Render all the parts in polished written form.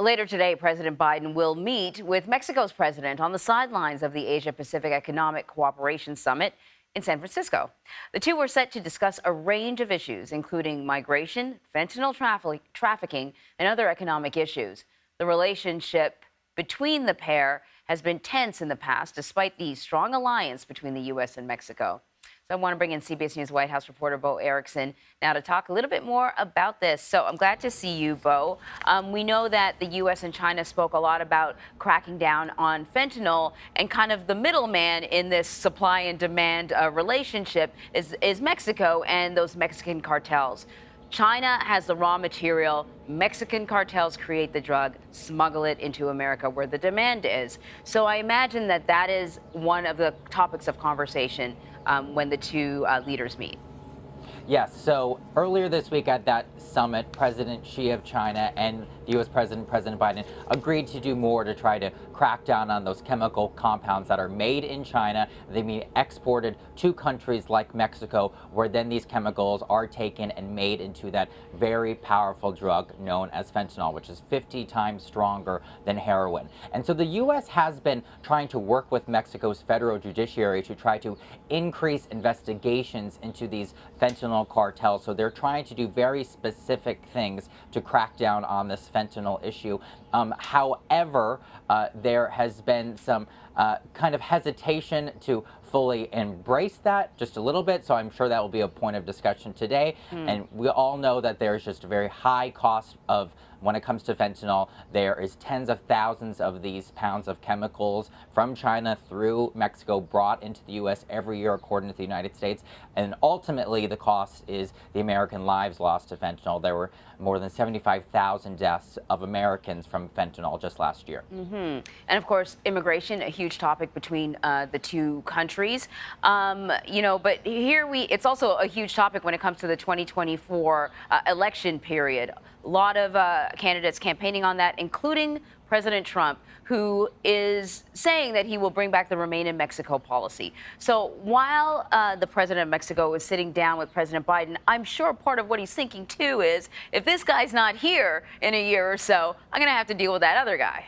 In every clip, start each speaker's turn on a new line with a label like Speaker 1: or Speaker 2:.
Speaker 1: Later today, President Biden will meet with Mexico's president on the sidelines of the Asia-Pacific Economic Cooperation Summit in San Francisco. The two were set to discuss a range of issues, including migration, fentanyl trafficking, and other economic issues. The relationship between the pair has been tense in the past, despite the strong alliance between the U.S. and Mexico. So I want to bring in CBS News White House reporter Bo Erickson now to talk a little bit more about this. So I'm glad to see you, Bo. We know that the U.S. and China spoke a lot about cracking down on fentanyl, and kind of the middleman in this supply and demand relationship is Mexico and those Mexican cartels. China has the raw material. Mexican cartels create the drug, smuggle it into America where the demand is. So I imagine that that is one of the topics of conversation when the two leaders meet.
Speaker 2: Yes, so earlier this week at that summit, President Xi of China and the U.S. President Biden agreed to do more to try to crack down on those chemical compounds that are made in China. They being exported to countries like Mexico, where then these chemicals are taken and made into that very powerful drug known as fentanyl, which is 50 times stronger than heroin. And so the U.S. has been trying to work with Mexico's federal judiciary to try to increase investigations into these fentanyl cartels. So they're trying to do very specific things to crack down on this fentanyl issue. However, there has been some kind of hesitation to fully embrace that just a little bit. So I'm sure that will be a point of discussion today. And we all know that there's just a very high cost of, when it comes to fentanyl, there is tens of thousands of these pounds of chemicals from China through Mexico brought into the U.S. every year, according to the United States. And ultimately, the cost is the American lives lost to fentanyl. There were more than 75,000 deaths of Americans from fentanyl just last year.
Speaker 1: And of course, immigration, a huge topic between the two countries. But here it's also a huge topic when it comes to the 2024 election period. A lot of candidates campaigning on that, including President Trump, who is saying that he will bring back the Remain in Mexico policy. So while the president of Mexico is sitting down with President Biden, I'm sure part of what he's thinking, too, is if this guy's not here in a year or so, I'm going to have to deal with that other guy.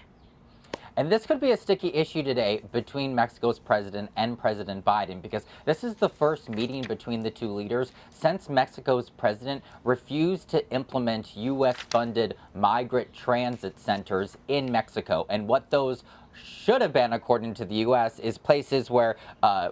Speaker 2: And this could be a sticky issue today between Mexico's president and President Biden, because this is the first meeting between the two leaders since Mexico's president refused to implement U.S.-funded migrant transit centers in Mexico. And what those should have been, according to the U.S., is places where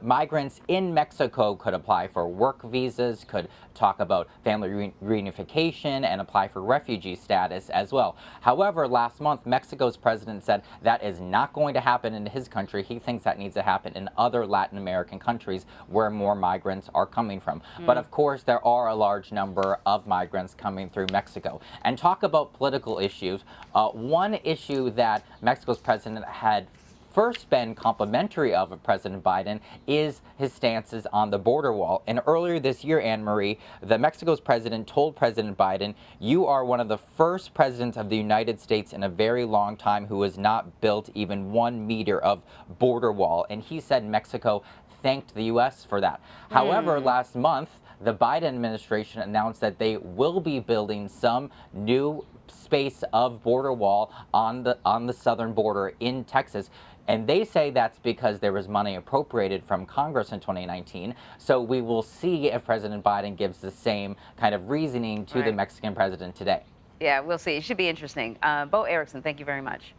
Speaker 2: migrants in Mexico could apply for work visas, could talk about family reunification, and apply for refugee status as well. However, last month, Mexico's president said that is not going to happen in his country. He thinks that needs to happen in other Latin American countries where more migrants are coming from. But of course, there are a large number of migrants coming through Mexico. And talk about political issues. One issue that Mexico's president had first been complimentary of President Biden is his stances on the border wall. And earlier this year, Anne-Marie, the Mexico's president told President Biden, "You are one of the first presidents of the United States in a very long time who has not built even 1 meter of border wall." And he said Mexico thanked the U.S. for that. However, last month, the Biden administration announced that they will be building some new space of border wall on the southern border in Texas. And they say that's because there was money appropriated from Congress in 2019. So we will see if President Biden gives the same kind of reasoning to the Mexican president today.
Speaker 1: Yeah, we'll see. It should be interesting. Bo Erickson, thank you very much.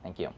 Speaker 2: Thank you.